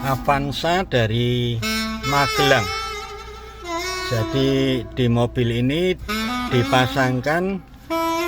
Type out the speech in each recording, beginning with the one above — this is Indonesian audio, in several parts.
Avanza dari Magelang. Jadi di mobil ini dipasangkan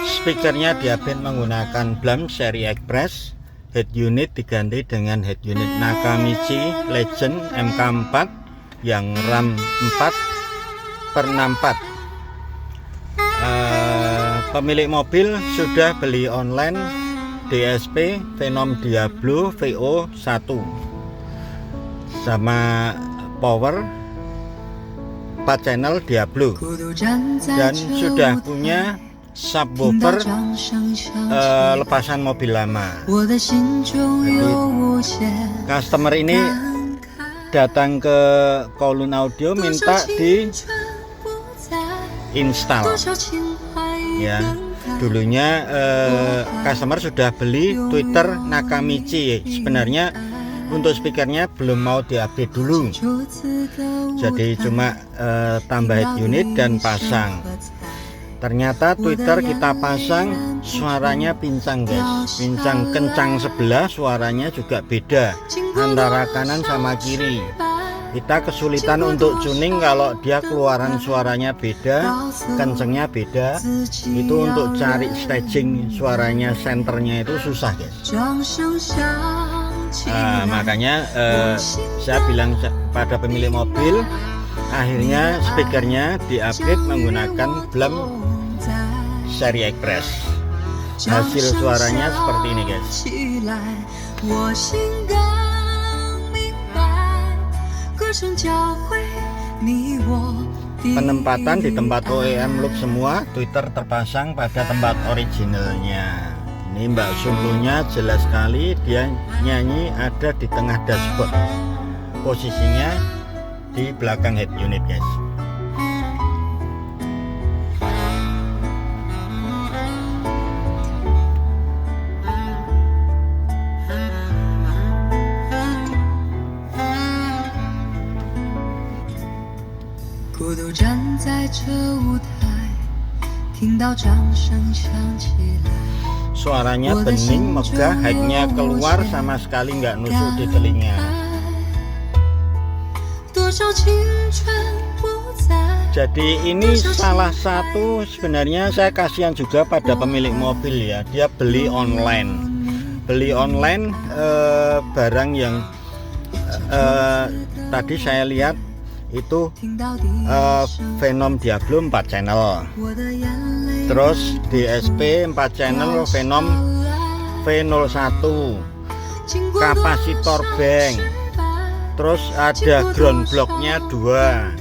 speakernya diupdate menggunakan Blam seri Express. Head unit diganti dengan head unit Nakamichi Legend MK4 yang RAM 4/64. Pemilik mobil sudah beli online DSP Venom Diablo VO1 sama power 4 channel Diablo, dan sudah punya subwoofer lepasan mobil lama. Jadi, customer ini datang ke Kowloon Audio minta di install ya. Dulunya customer sudah beli tweeter Nakamichi. Sebenarnya untuk speakernya belum mau diupdate dulu, jadi cuma tambah head unit dan pasang. Ternyata tweeter kita pasang suaranya pincang guys, pincang kencang sebelah, suaranya juga beda antara kanan sama kiri. Kita kesulitan untuk tuning kalau dia keluaran suaranya beda, kencengnya beda. Itu untuk cari staging suaranya senternya itu susah guys. Makanya saya bilang pada pemilik mobil, akhirnya speakernya diupgrade menggunakan Blam seri Express. Hasil suaranya seperti ini guys. Penempatan di tempat OEM loop semua, tweeter terpasang pada tempat originalnya. Ini Mbak Sunlunya jelas sekali, dia nyanyi ada di tengah dashboard, posisinya di belakang head unit guys. Suaranya bening, megah, high-nya keluar sama sekali nggak nusuk di telinga. Jadi ini salah satu, sebenarnya saya kasihan juga pada pemilik mobil ya, dia beli online barang yang tadi saya lihat itu Venom Diablo 4 channel, terus DSP 4 channel Venom V01, kapasitor bank, terus ada ground blocknya 2.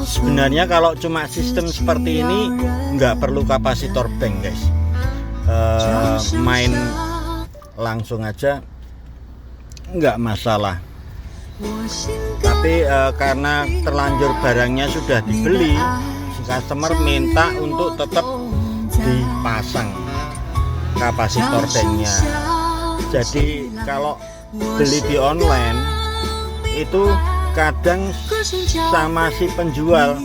Sebenarnya kalau cuma sistem seperti ini nggak perlu kapasitor bank guys, main langsung aja nggak masalah. Tapi karena terlanjur barangnya sudah dibeli, si customer minta untuk tetap dipasang kapasitor banknya. Jadi kalau beli di online itu kadang sama si penjual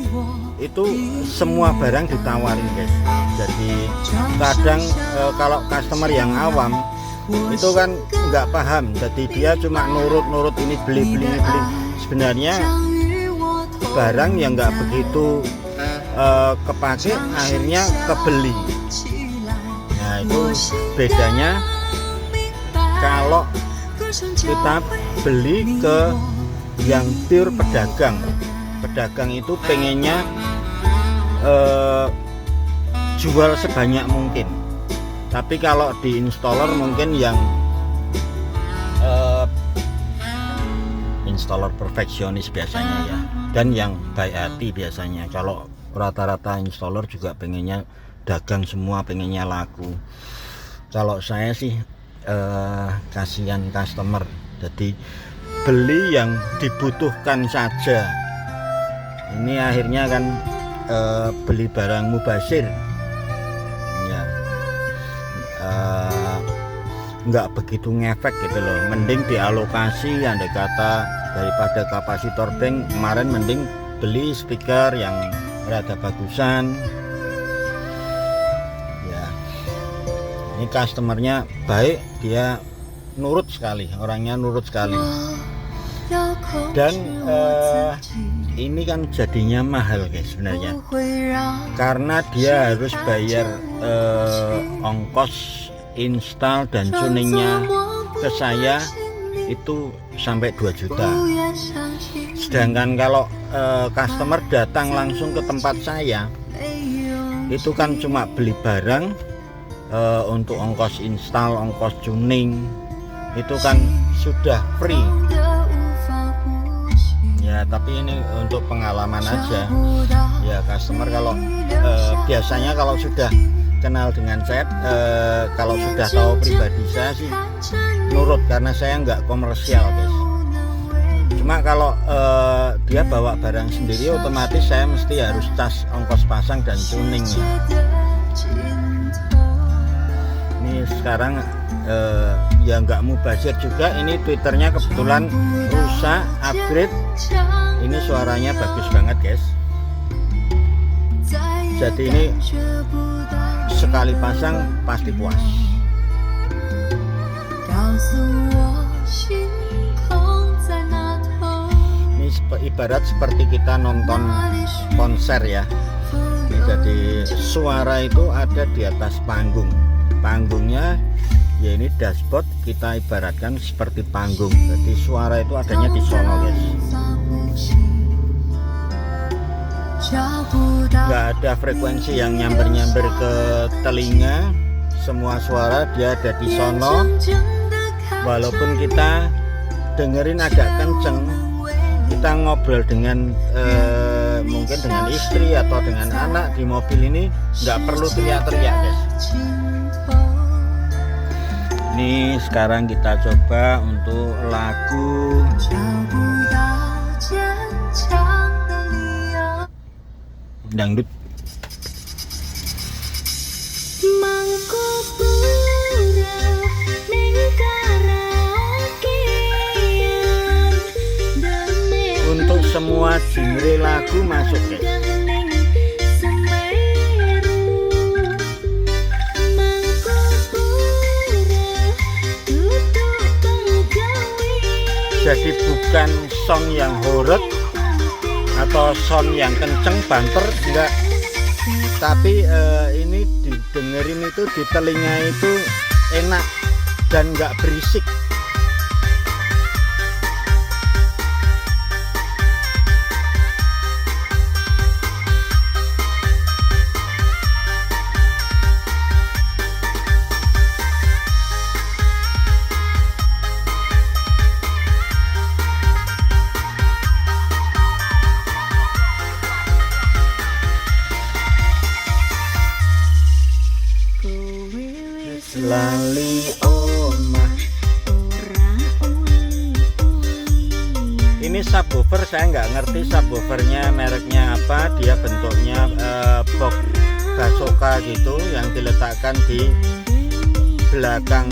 itu semua barang ditawarin guys. Jadi kadang kalau customer yang awam itu kan nggak paham, jadi dia cuma nurut ini beli. Sebenarnya barang yang nggak begitu kepake akhirnya kebeli. Nah itu bedanya kalau kita beli ke yang pure pedagang itu pengennya jual sebanyak mungkin. Tapi kalau di installer mungkin yang installer perfeksionis biasanya ya, dan yang baik hati biasanya. Kalau rata-rata installer juga pengennya dagang semua, pengennya laku. Kalau saya sih kasihan customer, jadi beli yang dibutuhkan saja. Ini akhirnya kan beli barang mubazir ya, nggak begitu ngefek gitu loh. Mending dialokasi, andai kata daripada kapasitor bank, kemarin mending beli speaker yang rada bagusan ya. Ini customernya baik, dia nurut sekali, orangnya nurut sekali. Dan ini kan jadinya mahal guys sebenarnya, karena dia harus bayar ongkos install dan tuningnya ke saya itu sampai 2 juta. Sedangkan kalau customer datang langsung ke tempat saya itu kan cuma beli barang, untuk ongkos install, ongkos tuning itu kan sudah free ya. Tapi ini untuk pengalaman aja ya, customer kalau biasanya kalau sudah kenal dengan saya, kalau sudah tahu pribadi saya sih nurut, karena saya nggak komersial guys. Cuma kalau dia bawa barang sendiri, otomatis saya mesti harus cas ongkos pasang dan tuning ya. Ini sekarang ya nggak mubazir juga, ini Twitternya kebetulan rusak, upgrade. Ini suaranya bagus banget guys, jadi ini sekali pasang pasti puas. Ini ibarat seperti kita nonton konser ya. Ini jadi suara itu ada di atas panggung. Panggungnya ya ini dashboard, kita ibaratkan seperti panggung. Jadi suara itu adanya di sono guys. Nggak ada frekuensi yang nyamber-nyamber ke telinga, semua suara dia ada di sono. Walaupun kita dengerin agak kenceng, kita ngobrol dengan mungkin dengan istri atau dengan anak di mobil ini nggak perlu teriak-teriak guys. Ini sekarang kita coba untuk lagu dangdut. Untuk semua genre lagu masuk guys. Jadi bukan sound yang horor atau sound yang kenceng banter, enggak, tapi ini didengerin itu di telinga itu enak dan enggak berisik. Lali omah. Ini subwoofer, saya nggak ngerti subwoofernya mereknya apa. Dia bentuknya box Basoka gitu yang diletakkan di belakang,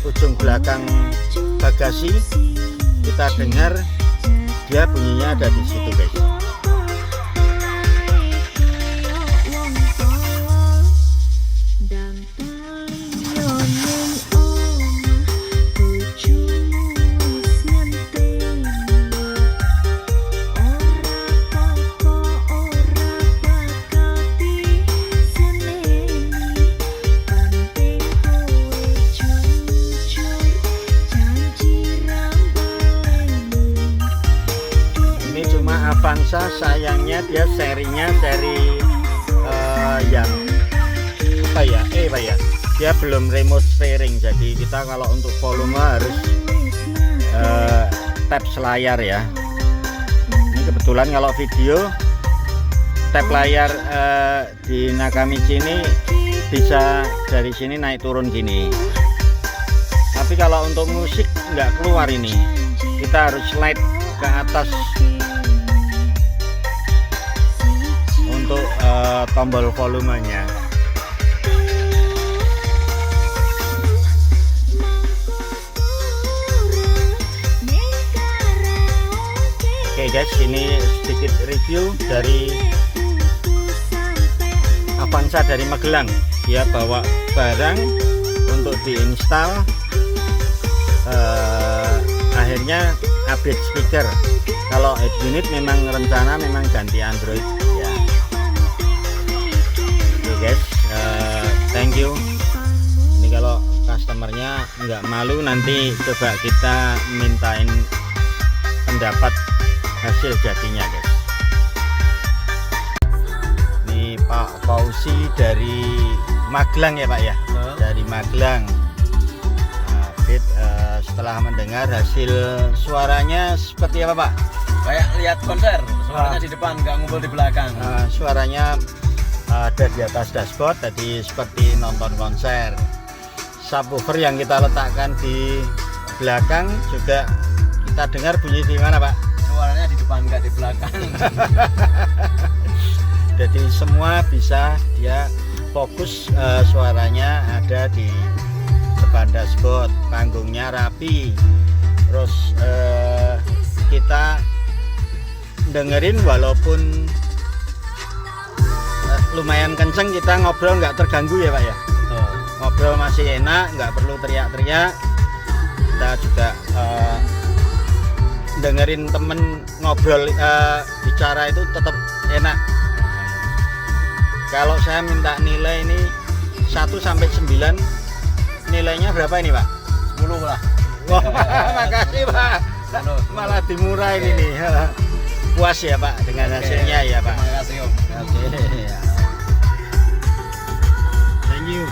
ujung belakang bagasi. Kita dengar dia bunyinya ada di situ guys. Avanza sayangnya dia serinya seri yang apa ya, Pak ya, dia belum remote steering. Jadi kita kalau untuk volume harus tap selayar ya. Ini kebetulan kalau video tap layar di Nakamichi ini bisa dari sini naik turun gini. Tapi kalau untuk musik nggak keluar ini, kita harus slide ke atas untuk tombol volumenya. Oke guys, ini sedikit review dari Avanza dari Magelang. Dia bawa barang untuk diinstal akhirnya update speaker. Kalau head unit memang rencana memang ganti Android ya. Oke guys, thank you. Ini kalau customernya nggak malu, nanti coba kita mintain pendapat hasil jadinya guys. Ini Pak Fauzi dari Magelang ya Pak ya, dari Magelang. Setelah mendengar hasil suaranya seperti apa Pak? Kayak lihat konser, suaranya di depan nggak ngumpul di belakang. Suaranya ada di atas dashboard, tadi seperti nonton konser. Subwoofer yang kita letakkan di belakang juga kita dengar bunyi di mana Pak? Suaranya di depan nggak di belakang. Jadi semua bisa dia fokus, suaranya ada di depan dashboard, panggungnya rapi, terus kita dengerin walaupun lumayan kenceng, kita ngobrol nggak terganggu ya Pak ya. Ngobrol masih enak, nggak perlu teriak-teriak. Kita juga dengerin temen ngobrol, bicara itu tetap enak. Kalau saya minta nilai ini 1 sampai 9, nilainya berapa ini Pak? 10 lah. Wah, makasih Pak. Malah dimurahin ini. Puas ya Pak dengan hasilnya ya Pak. Terima kasih Om. Oke. Thank you.